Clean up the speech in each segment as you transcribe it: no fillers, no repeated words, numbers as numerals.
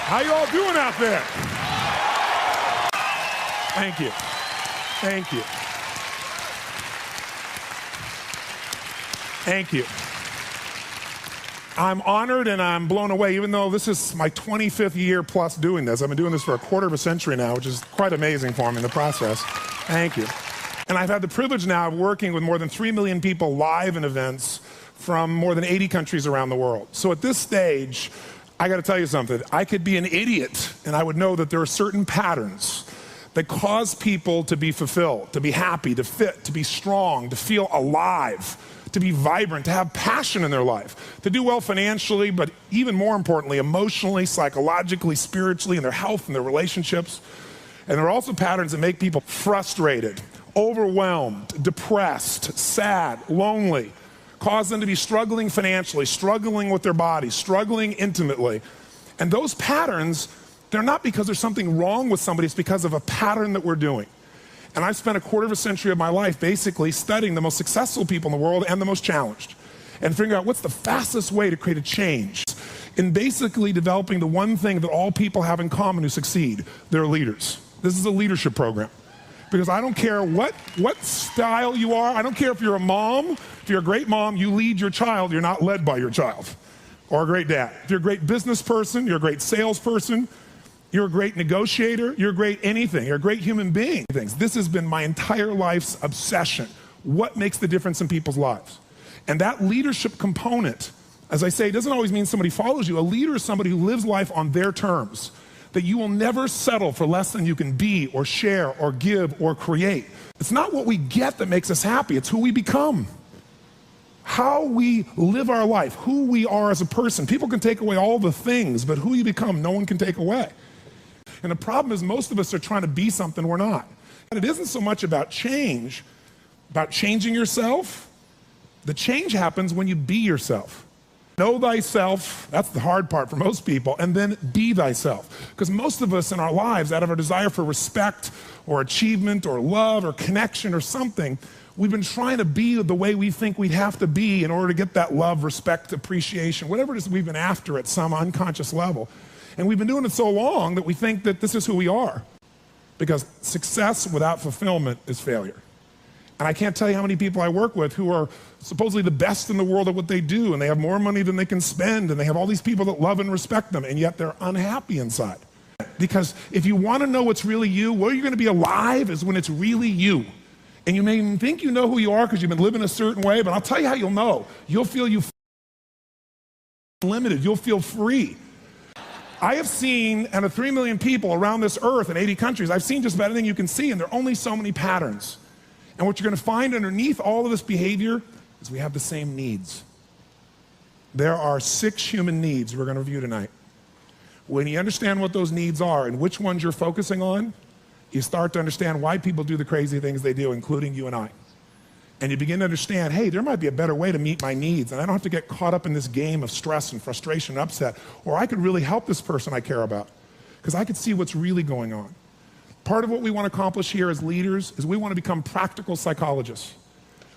How you all doing out there? Thank you. Thank you. Thank you. I'm honored and I'm blown away, even though this is my 25th year plus doing this. I've been doing this for a quarter of a century now, which is quite amazing for me in the process. Thank you. And I've had the privilege now of working with more than 3 million people live in events from more than 80 countries around the world. So at this stage, I got to tell you something. I could be an idiot and I would know that there are certain patterns that cause people to be fulfilled, to be happy, to fit, to be strong, to feel alive, to be vibrant, to have passion in their life, to do well financially, but even more importantly, emotionally, psychologically, spiritually, in their health and their relationships. And there are also patterns that make people frustrated, overwhelmed, depressed, sad, lonely, cause them to be struggling financially, struggling with their body, struggling intimately. And those patterns, they're not because there's something wrong with somebody, it's because of a pattern that we're doing. And I've spent a quarter of a century of my life basically studying the most successful people in the world and the most challenged, and figuring out what's the fastest way to create a change in basically developing the one thing that all people have in common who succeed. They're leaders. This is a leadership program. Because I don't care what style you are. I don't care if you're a mom. If you're a great mom, you lead your child. You're not led by your child. Or a great dad. If you're a great business person, you're a great salesperson, you're a great negotiator, you're a great anything, you're a great human being. This has been my entire life's obsession. What makes the difference in people's lives? And that leadership component, as I say, doesn't always mean somebody follows you. A leader is somebody who lives life on their terms, that you will never settle for less than you can be or share or give or create. It's not what we get that makes us happy, it's who we become. How we live our life, who we are as a person. People can take away all the things, but who you become, no one can take away. And the problem is most of us are trying to be something we're not. And it isn't so much about change, about changing yourself. The change happens when you be yourself. Know thyself, that's the hard part for most people, and then be thyself. Because most of us in our lives, out of our desire for respect or achievement or love or connection or something, we've been trying to be the way we think we'd have to be in order to get that love, respect, appreciation, whatever it is we've been after at some unconscious level. And we've been doing it so long that we think that this is who we are. Because success without fulfillment is failure. And I can't tell you how many people I work with who are supposedly the best in the world at what they do, and they have more money than they can spend, and they have all these people that love and respect them, and yet they're unhappy inside. Because if you want to know what's really you, where you're going to be alive is when it's really you. And you may even think you know who you are because you've been living a certain way, but I'll tell you how you'll know. You'll feel limited. You'll feel free. I have seen, out of 3 million people around this earth in 80 countries, I've seen just about anything you can see, and there are only so many patterns. And what you're going to find underneath all of this behavior is we have the same needs. There are 6 human needs we're going to review tonight. When you understand what those needs are and which ones you're focusing on, you start to understand why people do the crazy things they do, including you and I. And you begin to understand, hey, there might be a better way to meet my needs, and I don't have to get caught up in this game of stress and frustration and upset, or I could really help this person I care about, because I could see what's really going on. Part of what we want to accomplish here as leaders is we want to become practical psychologists.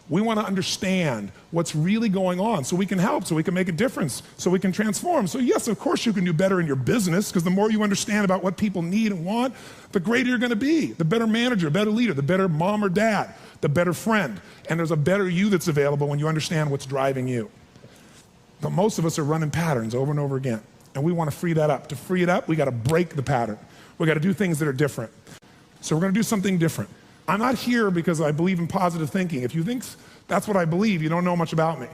We want to understand what's really going on so we can help, so we can make a difference, so we can transform. So yes, of course you can do better in your business, because the more you understand about what people need and want, the greater you're going to be, the better manager, better leader, the better mom or dad, the better friend. And there's a better you that's available when you understand what's driving you. But most of us are running patterns over and over again, and we want to free that up. To free it up, we got to break the pattern. We got to do things that are different. So we're going to do something different. I'm not here because I believe in positive thinking. If you think that's what I believe, you don't know much about me.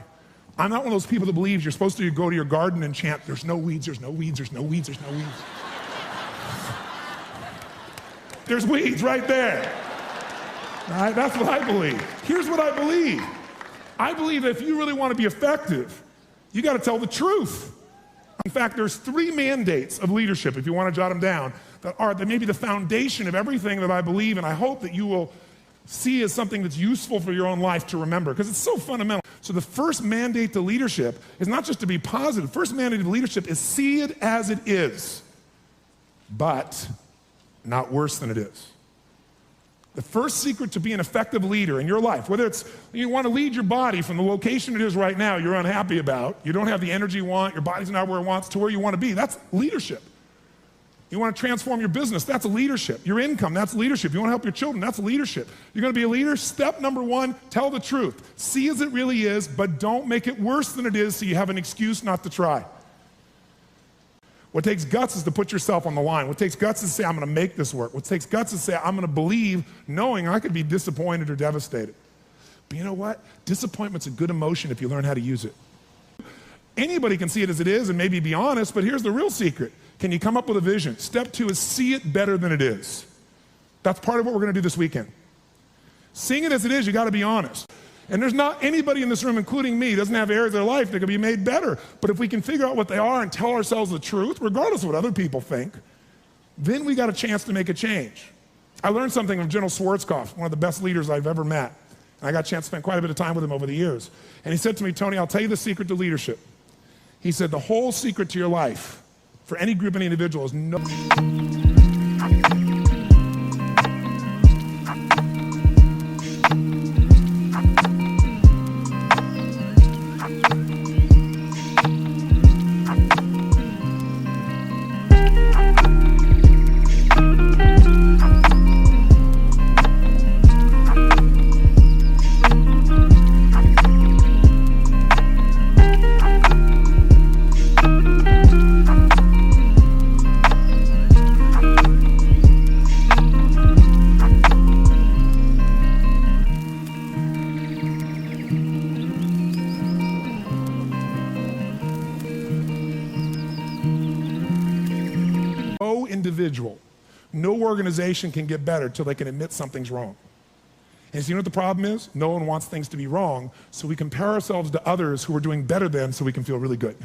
I'm not one of those people that believes you're supposed to go to your garden and chant, there's no weeds, there's no weeds, there's no weeds, there's no weeds. There's weeds right there. All right, that's what I believe. Here's what I believe. I believe that if you really want to be effective, you got to tell the truth. In fact, there's 3 mandates of leadership, if you want to jot them down, that may be the foundation of everything that I believe, and I hope that you will see as something that's useful for your own life to remember, because it's so fundamental. So the first mandate to leadership is not just to be positive. First mandate to leadership is see it as it is, but not worse than it is. The first secret to be an effective leader in your life, whether it's you want to lead your body from the location it is right now you're unhappy about, you don't have the energy you want, your body's not where it wants, to where you want to be, that's leadership. You want to transform your business, that's leadership. Your income, that's leadership. You want to help your children, that's leadership. You're going to be a leader? Step number one, tell the truth. See as it really is, but don't make it worse than it is so you have an excuse not to try. What takes guts is to put yourself on the line. What takes guts is to say, I'm going to make this work. What takes guts is to say, I'm going to believe, knowing I could be disappointed or devastated. But you know what? Disappointment's a good emotion if you learn how to use it. Anybody can see it as it is and maybe be honest, but here's the real secret. Can you come up with a vision? Step two is see it better than it is. That's part of what we're going to do this weekend. Seeing it as it is, you got to be honest. And there's not anybody in this room, including me, doesn't have areas of their life that can be made better. But if we can figure out what they are and tell ourselves the truth, regardless of what other people think, then we got a chance to make a change. I learned something from General Schwarzkopf, one of the best leaders I've ever met. And I got a chance to spend quite a bit of time with him over the years. And he said to me, Tony, I'll tell you the secret to leadership. He said, the whole secret to your life, for any group, any individual, is no... No individual, no organization can get better till they can admit something's wrong. And so you know what the problem is? No one wants things to be wrong, so we compare ourselves to others who are doing better than so we can feel really good.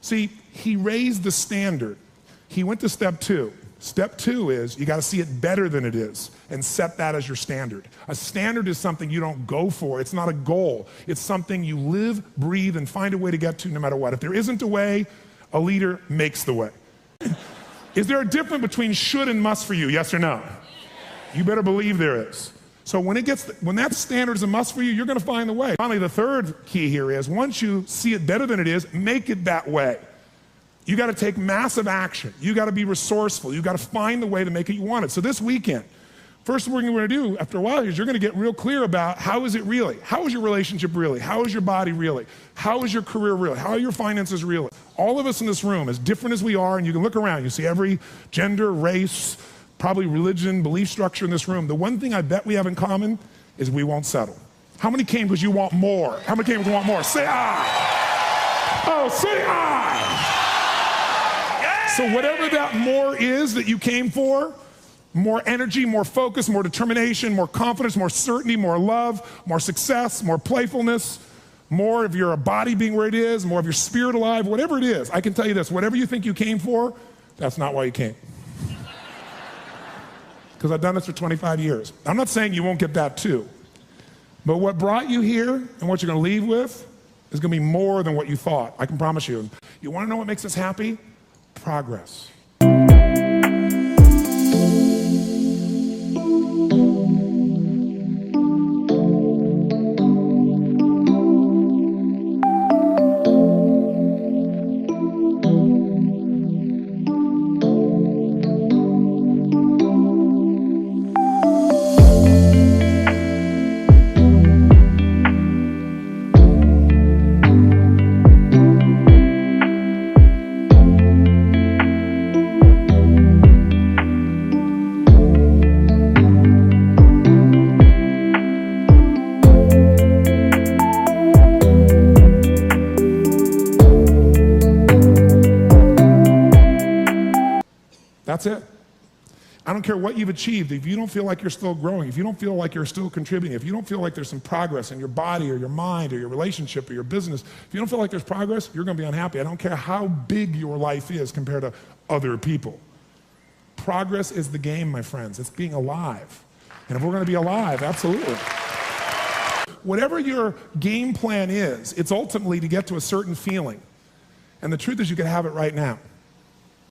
See, he raised the standard. He went to step two. Step two is you got to see it better than it is and set that as your standard. A standard is something you don't go for. It's not a goal. It's something you live, breathe, and find a way to get to no matter what. If there isn't a way, a leader makes the way. Is there a difference between should and must for you? Yes or no? You better believe there is. So when that standard is a must for you, you're going to find the way. Finally, the third key here is once you see it better than it is, make it that way. You got to take massive action. You got to be resourceful. You got to find the way to make it you want it. So this weekend, first thing we're going to do after a while is you're going to get real clear about how is it really? How is your relationship really? How is your body really? How is your career really? How are your finances really? All of us in this room, as different as we are, and you can look around, you see every gender, race, probably religion, belief structure in this room. The one thing I bet we have in common is we won't settle. How many came because you want more? How many came because you want more? Say I. Oh, say I. So whatever that more is that you came for, more energy, more focus, more determination, more confidence, more certainty, more love, more success, more playfulness, more of your body being where it is, more of your spirit alive, whatever it is. I can tell you this, whatever you think you came for, that's not why you came. Because I've done this for 25 years. I'm not saying you won't get that too. But what brought you here and what you're going to leave with is going to be more than what you thought. I can promise you. You want to know what makes us happy? Progress. That's it. I don't care what you've achieved. If you don't feel like you're still growing, if you don't feel like you're still contributing, if you don't feel like there's some progress in your body or your mind or your relationship or your business, if you don't feel like there's progress, you're going to be unhappy. I don't care how big your life is compared to other people. Progress is the game, my friends. It's being alive. And if we're going to be alive, absolutely. Whatever your game plan is, it's ultimately to get to a certain feeling. And the truth is you can have it right now.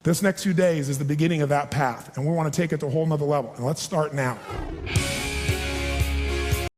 This next few days is the beginning of that path, and we want to take it to a whole nother level. And let's start now.